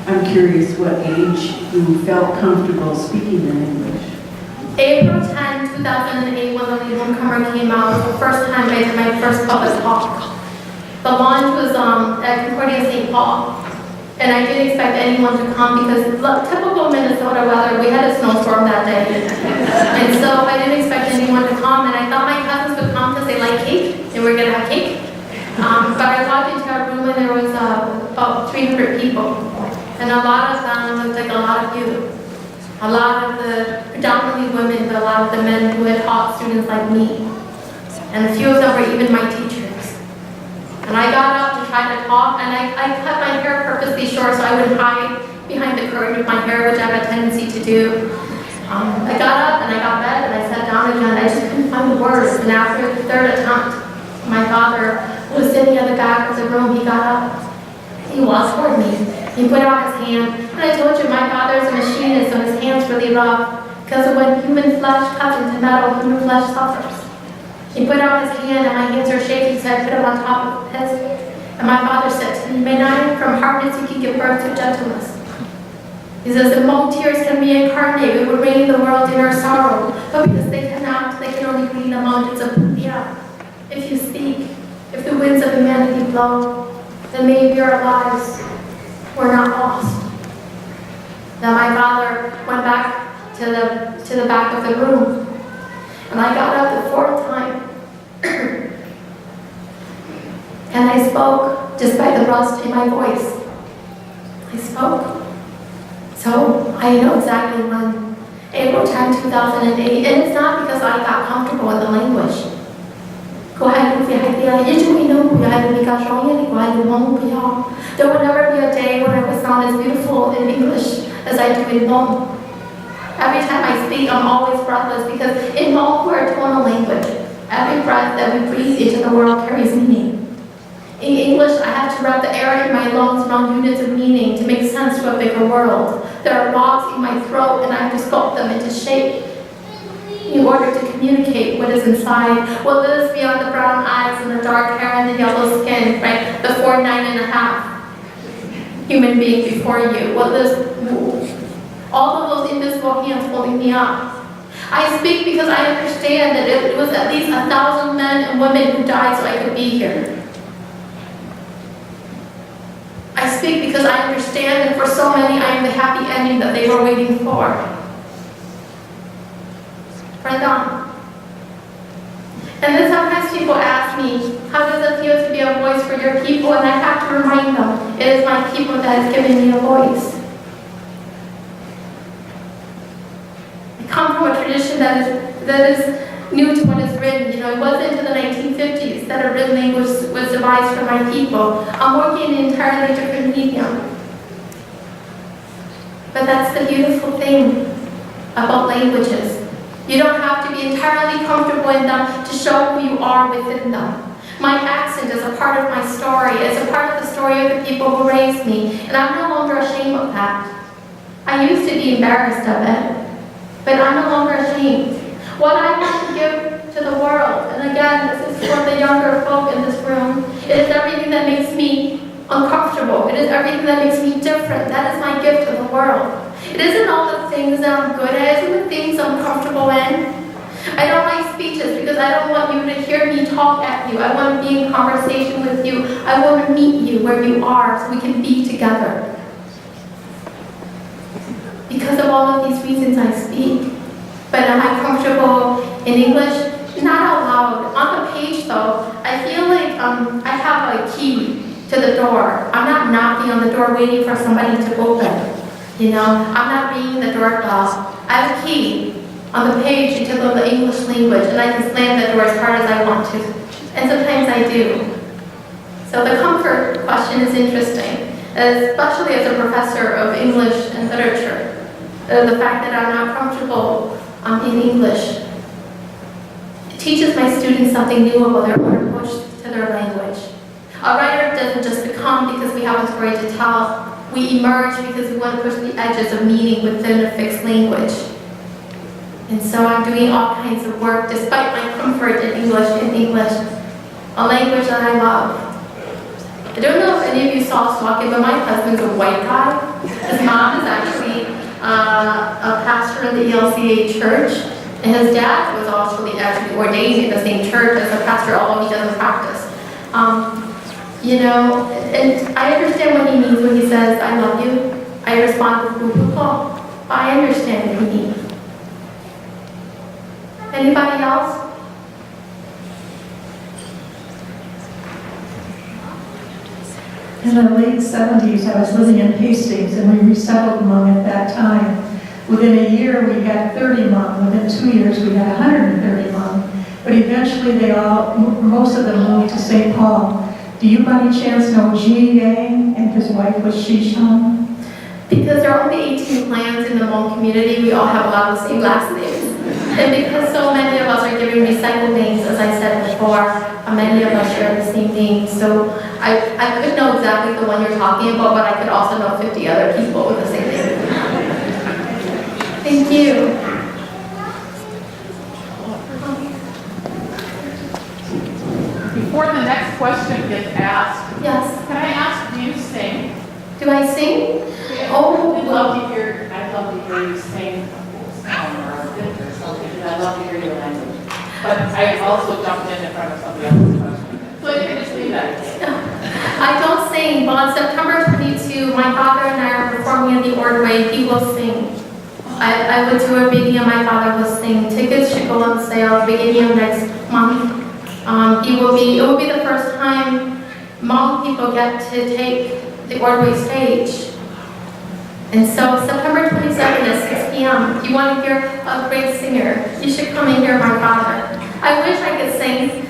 I'm curious what age you felt comfortable speaking in English.
April 10, 2008, when the Latehomecomer came out, was the first time I did my first public talk. The launch was at Concordia St. Paul, and I didn't expect anyone to come because typical Minnesota weather, we had a snowstorm that day. And so I didn't expect anyone to come, and I thought my cousins would come because they like cake, and we're going to have cake. But I walked into a room and there was about 300 people. And a lot of them looked like a lot of you. A lot of the, predominantly women, but a lot of the men who had taught students like me. And a few of them were even my teachers. And I got up to try to talk, and I cut my hair purposely short so I would hide behind the curtain with my hair, which I have a tendency to do. I got up and I got bed and I sat down again. I just couldn't find the words. And after the third attempt, my father, who was sitting at the back of the room, he got up. He walked toward me. He put out his hand, and I told you my father's a machinist, so his hand's really rough, because when human flesh cuts into metal, human flesh suffers. He put out his hand, and my hands are shaking, so I put them on top of his. And my father said to me, "May not from hardness you can give birth to gentleness." He says, "Among tears can reincarnate, it would rain the world in our sorrow, but because they cannot, they can only rain the mountains of India. If you speak, if the winds of humanity blow, then maybe our lives were not lost." Then my father went back to the back of the room, and I got up the fourth time, and I spoke despite the rust in my voice. I spoke. So I know exactly when. April 10, 2008, and it's not because I got comfortable with the language. There will never be a day when I would sound as beautiful in English as I do in Hmong. Every time I speak, I'm always breathless because in Hmong we're a tonal language. every breath that we breathe into the world carries meaning. In English, I have to wrap the air in my lungs around units of meaning to make sense to a bigger world. There are logs in my throat, and I have to sculpt them into shape in order to communicate what is inside, what lives beyond the brown eyes and the dark hair and the yellow skin, right? The 4'9" and a half human being before you. What lives, all of those invisible hands holding me up. I speak because I understand that it was at least 1,000 men and women who died so I could be here. I speak because I understand that for so many I am the happy ending that they were waiting for. Pardon. And then sometimes people ask me, how does it feel to be a voice for your people? And I have to remind them, it is my people that has given me a voice. I come from a tradition that is new to what is written. You know, it wasn't until the 1950s that a written language was devised for my people. I'm working in an entirely different medium. But that's the beautiful thing about languages. You don't have to be entirely comfortable in them to show who you are within them. My accent is a part of my story. It's a part of the story of the people who raised me, and I'm no longer ashamed of that. I used to be embarrassed of it, but I'm no longer ashamed. What I want to give to the world, and again, this is for the younger folk in this room, it is everything that makes me uncomfortable. It is everything that makes me different. That is my gift to the world. It isn't all the things that I'm good at. It isn't the things I'm comfortable in. I don't like speeches because I don't want you to hear me talk at you. I want to be in conversation with you. I want to meet you where you are so we can be together. Because of all of these reasons I speak. But am I comfortable in English? Not out loud. On the page though, I feel like I have a key to the door. I'm not knocking on the door waiting for somebody to open. You know, I'm not ringing the doorbell. I have a key on the page into the English language, and I can slam the door as hard as I want to. And sometimes I do. So the comfort question is interesting, especially as a professor of English and literature. The fact that I'm not comfortable in English teaches my students something new about their own approach to their language. A writer doesn't just become because we have a story to tell. We emerge because we want to push the edges of meaning within a fixed language. And so I'm doing all kinds of work despite my comfort in English, a language that I love. I don't know if any of you saw us walking, but my husband's a white guy. His mom is actually a pastor in the ELCA church, and his dad was actually ordained in the same church as a pastor, although he doesn't practice. You know, and I understand what he means when he says, I love you. I respond with boo-boo-call. I understand what he means. Anybody else?
In the late 70s, I was living in Hastings, and we resettled Hmong at that time. Within a year, we had 30 Hmong. Within 2 years, we had 130 Hmong. But eventually, most of them moved to St. Paul. Do you by any chance know Ji Yang and his wife was Shishon?
Because there are only 18 clans in the Hmong community, we all have a lot of the same last names. And because so many of us are giving recycled names, as I said before, many of us share the same name. So I could know exactly the one you're talking about, but I could also know 50 other people with the same name. Thank you.
Before the next question gets asked,
Yes.
can I ask, do you sing?
Do I sing?
Oh, I'd love to hear you sing a cool song or a bit or something, and I'd love to hear your language. But I also jumped in front of somebody else's question. So you can just leave that.
I don't sing, but on September 22, my father and I are performing in the Ordway. He will sing. I would do a reading and my father will sing. Tickets should go on sale beginning of next month. It will be the first time Hmong people get to take the Ordway stage. And so September 27th at 6 p.m. If you want to hear a great singer, you should come and hear my father. I wish I could sing.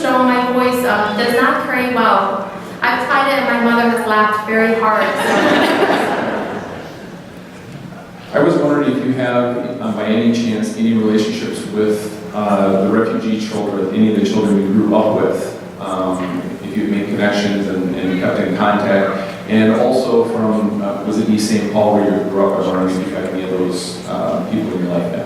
My voice does not carry well. I've tried it and my mother has laughed very hard.
I was wondering if you have, by any chance, any relationships with the refugee children, any of the children we grew up with, if you've made connections and kept in contact, and also from, was it East St. Paul where you grew up? I was wondering if you had any of those people in your life yet.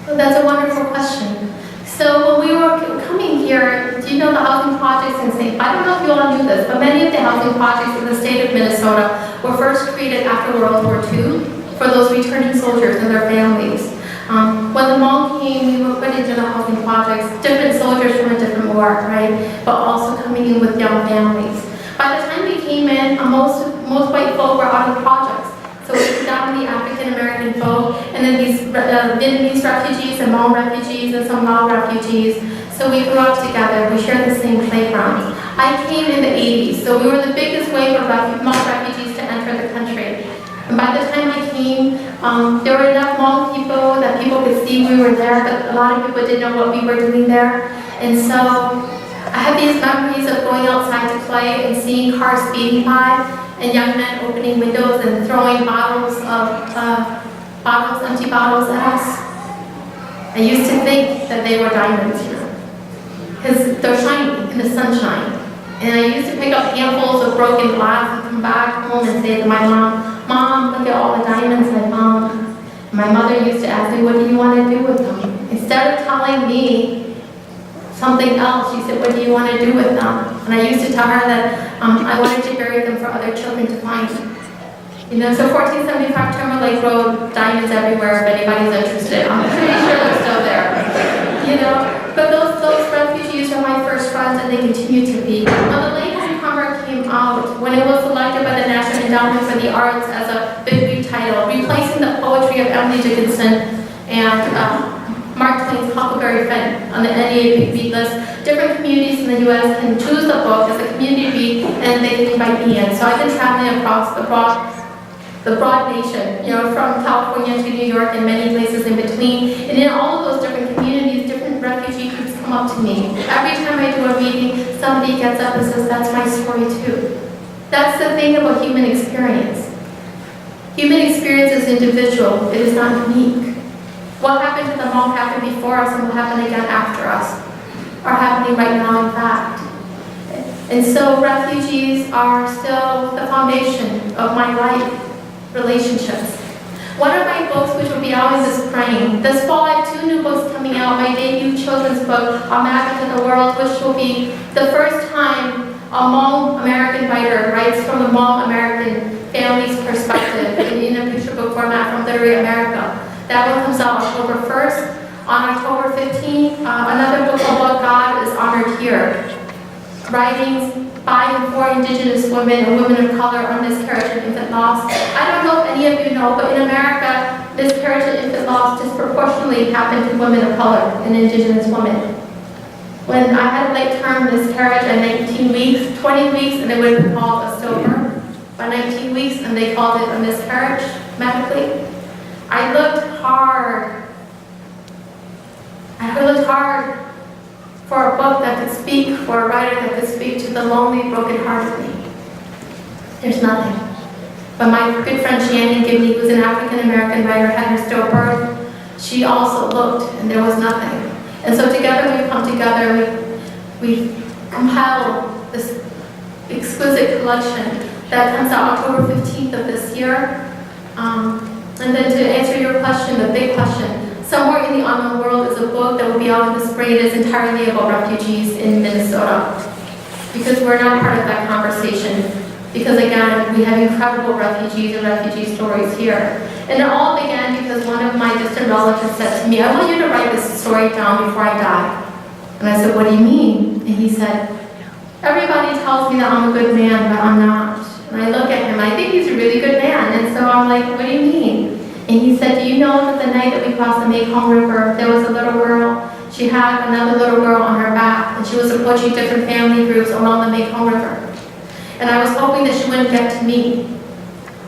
Well, that's a wonderful question. So when we were coming here, do you know the housing projects in St. I don't know if you all knew this, but many of the housing projects in the state of Minnesota were first created after World War II for those returning soldiers and their families. When the Hmong came, we were put into the housing projects, different soldiers from a different war, right? But also coming in with young families. By the time we came in, most white folk were out of projects. So it was predominantly African American folk, and then these Vietnamese refugees and Hmong refugees and some Lao refugees. So we grew up together, we shared the same playground. I came in the 80s, so we were the biggest wave of Hmong refugees to enter the country. And by the time I came, there were enough Hmong people that people could see we were there, but a lot of people didn't know what we were doing there. And so I have these memories of going outside to play and seeing cars speeding by, and young men opening windows and throwing empty bottles at us. I used to think that they were diamonds, because they're shiny in the sunshine. And I used to pick up handfuls of broken glass and come back home and say to my mom, "Mom, look at all the diamonds I found." And my mother used to ask me, "What do you want to do with them?" Instead of telling me something else, she said, "What do you want to do with them?" And I used to tell her that I wanted to bury them for other children to find. You know, so 1475 Terminal Lake Road, diamonds everywhere if anybody's interested. I'm pretty sure they're still there. You know, but those refugees are my first friends, and they continue to be. When the Latehomecomer came out, when it was selected by the National Endowment for the Arts as a big title, replacing the poetry of Emily Dickinson and Mark Twain's Huckleberry Finn on the NAAP list, different communities in the U.S. can choose the book as a community read, and they can invite me in. So I've been traveling across the broad nation, you know, from California to New York and many places in between. And in all of those different communities, different refugee groups come up to me. Every time I do a reading, somebody gets up and says, "That's my story too." That's the thing about human experience. Human experience is individual, it is not unique. What happened to the Hmong happened before us and will happen again after us, are happening right now in fact. And so refugees are still the foundation of my life, relationships. One of my books, which will be out in the spring, this fall I have 2 new books coming out. My debut children's book, A Map into the World, which will be the first time a Hmong American writer writes from the Hmong American family's perspective in a picture book format from Literary America. That one comes out October 1st. On October 15th, another book about God is honored here. Writings by and for Indigenous women and women of color on miscarriage and infant loss. I don't know if any of you know, but in America, miscarriage and infant loss disproportionately happen to women of color and Indigenous women. When I had a late-term miscarriage at 19 weeks, 20 weeks, and it would have been called a stillbirth. By 19 weeks, and they called it a miscarriage medically. I looked hard for a book that could speak, for a writer that could speak to the lonely, broken-hearted me. There's nothing. But my good friend Shannon Gibney, who's an African-American writer, had her stillbirth. She also looked, and there was nothing. And so together we've come together, we've compiled this exquisite collection that comes out October 15th of this year. And then to answer your question, the big question, Somewhere in the Unknown World is a book that will be out in the spring. It is entirely about refugees in Minnesota. Because we're not part of that conversation. Because again, we have incredible refugees and refugee stories here. And it all began because one of my distant relatives said to me, "I want you to write this story down before I die." And I said, "What do you mean?" And he said, "Everybody tells me that I'm a good man, but I'm not." And I look at him, I think he's a really good man. And so I'm like, "What do you mean?" And he said, "Do you know that the night that we crossed the Mekong River, there was a little girl, she had another little girl on her back, and she was approaching different family groups along the Mekong River. And I was hoping that she wouldn't get to me.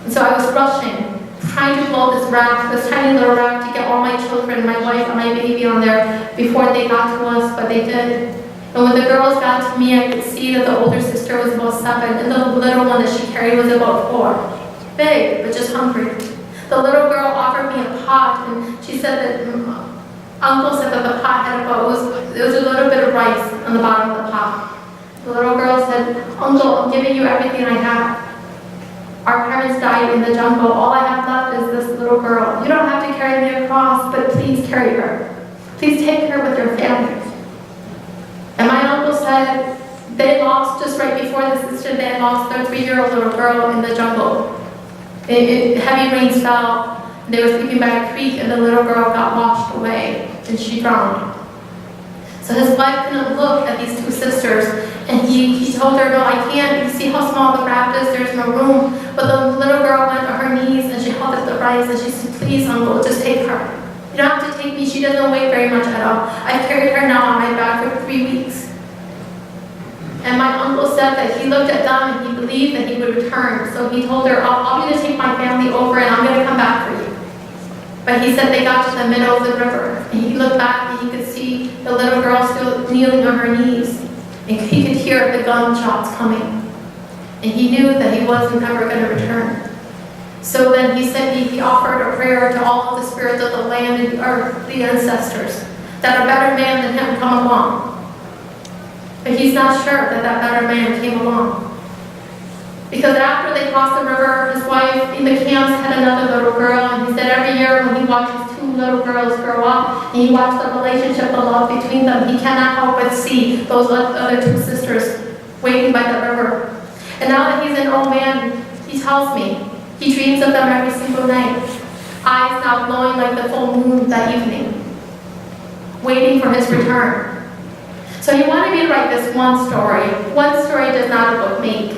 And so I was rushing, trying to blow this raft, this tiny little raft, to get all my children, my wife and my baby on there before they got to us, but they did. And when the girls got to me, I could see that the older sister was about 7, and the little one that she carried was about 4. Big, but just hungry. The little girl offered me a pot, and she said that Uncle said that the pot had had a bowl. It was a little bit of rice on the bottom of the pot. The little girl said, "Uncle, I'm giving you everything I have. Our parents died in the jungle. All I have left is this little girl. You don't have to carry me across, but please carry her. Please take her with your family." And my uncle said they lost, just right before this incident, they lost their 3-year-old little girl in the jungle. Heavy rains fell. They were sleeping by a creek, and the little girl got washed away, and she drowned. So his wife couldn't look at these two sisters, and he told her, "No, I can't. You see how small the raft is? There's no room." But the little girl went on her knees, and she held up the rice, and she said, "Please, Uncle, just take her. You don't have to take me. She doesn't weigh very much at all. I've carried her now on my back for 3 weeks." And my uncle said that he looked at them, and he believed that he would return. So he told her, I'm going to take my family over, and I'm going to come back for you." But he said they got to the middle of the river, and he looked back, and he could see the little girl still kneeling on her knees, and he could hear the gunshots coming. And he knew that he wasn't ever going to return. So then he said he offered a prayer to all of the spirits of the land and the earth, the ancestors, that a better man than him come along. But he's not sure that that better man came along. Because after they crossed the river, his wife in the camps had another little girl, and he said every year when he watches 2 little girls grow up, and he watched the relationship, the love between them, he cannot help but see those other 2 sisters waiting by the river. And now that he's an old man, he tells me, he dreams of them every single night, eyes now glowing like the full moon that evening, waiting for his return. So he wanted me to write this one story. One story does not a book make.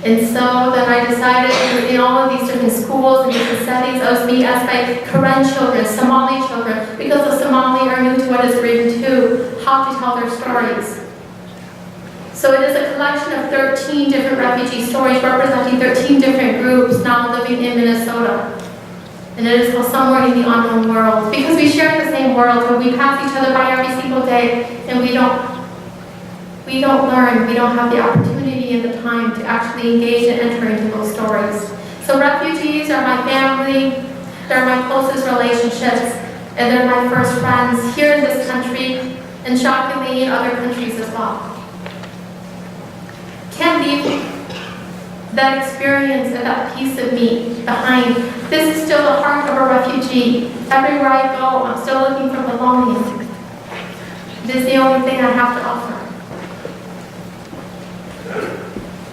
And so then I decided in all of these different schools and different settings, I was being asked by Karen children, Somali children, because the Somali are new to what is written too, how to tell their stories. So it is a collection of 13 different refugee stories representing 13 different groups now living in Minnesota. And it is called Somewhere in the Unknown World, because we share the same world, and we pass each other by every single day, and we don't learn, we don't have the opportunity and the time to actually engage and enter into those stories. So refugees are my family, they're my closest relationships, and they're my first friends here in this country, and shockingly in other countries as well. Can't leave that experience and that piece of me behind. This is still the heart of a refugee. Everywhere I go, I'm still looking for belonging. It is the only thing I have to offer.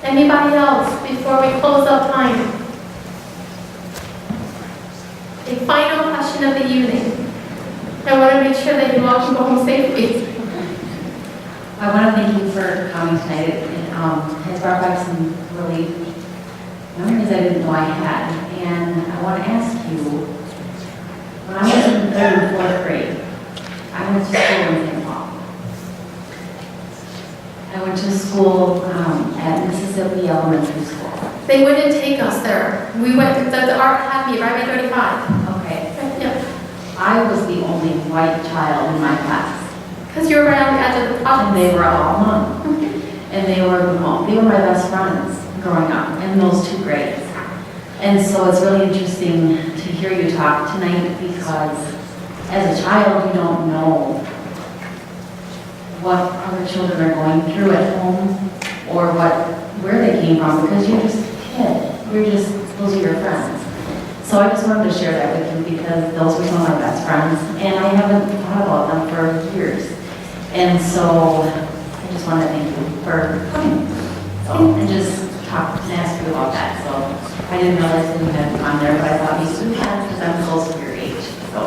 Anybody else before we close up time? A final question of the evening. I want to make sure that you all can go home safely.
I want to thank you for coming tonight. It has brought back some really memories I didn't know I had. And I want to ask you, when I was in 3rd and 4th grade, I went to school in St. Paul. I went to school at Mississippi Elementary School.
They wouldn't take us there. We went to the Art Academy, right by 35.
Okay.
Yeah.
I was the only white child in my class.
Because you were right on the edge of the
And
top.
they were all Hmong. And they were Hmong. They were my best friends growing up in those 2 grades. And so it's really interesting to hear you talk tonight, because as a child, you don't know what other children are going through at home or where they came from, because you're just a kid. Those are your friends. So I just wanted to share that with you, because those were some of my best friends, and I haven't thought about them for years. And so I just want to thank you for coming. And just talk and ask you about that. So I didn't realize that you had on there, but I thought you had, because I'm close to your age. So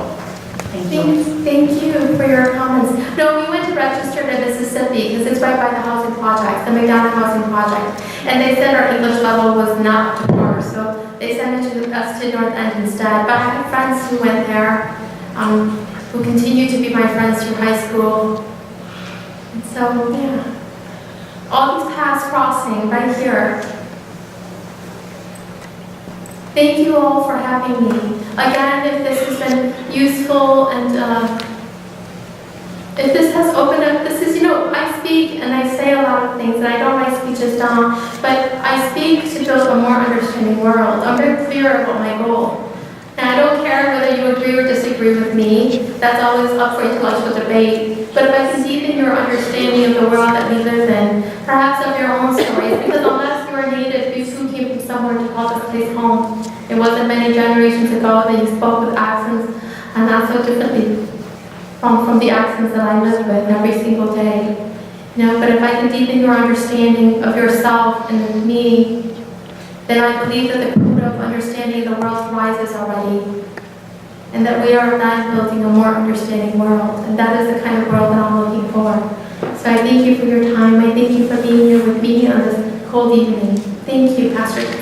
thank you.
Thank you for your comments. No, we went to register to Mississippi because it's right by the housing project, the McDonough housing project. And they said our English level was not up to par, so they sent us to North End instead. But I have friends who went there, who continue to be my friends through high school. And so, yeah. All these paths crossing right here. Thank you all for having me. Again, if this has been useful and if this has opened up, I speak and I say a lot of things, and I don't write speeches down, but I speak to build a more understanding world. I'm very clear about my goal. And I don't care whether you agree or disagree with me. That's always up for intellectual debate. But if I can deepen your understanding of the world that we live in, perhaps of your own stories, because unless you are native, you too came from somewhere to call this place home. It wasn't many generations ago that you spoke with accents, and not so differently from the accents that I lived with every single day. But if I can deepen your understanding of yourself and of me, then I believe that the quota of understanding of the world rises already, and that we are then building a more understanding world, and that is the kind of world that I'm looking for. So I thank you for your time. I thank you for being here with me on this cold evening. Thank you, Pastor.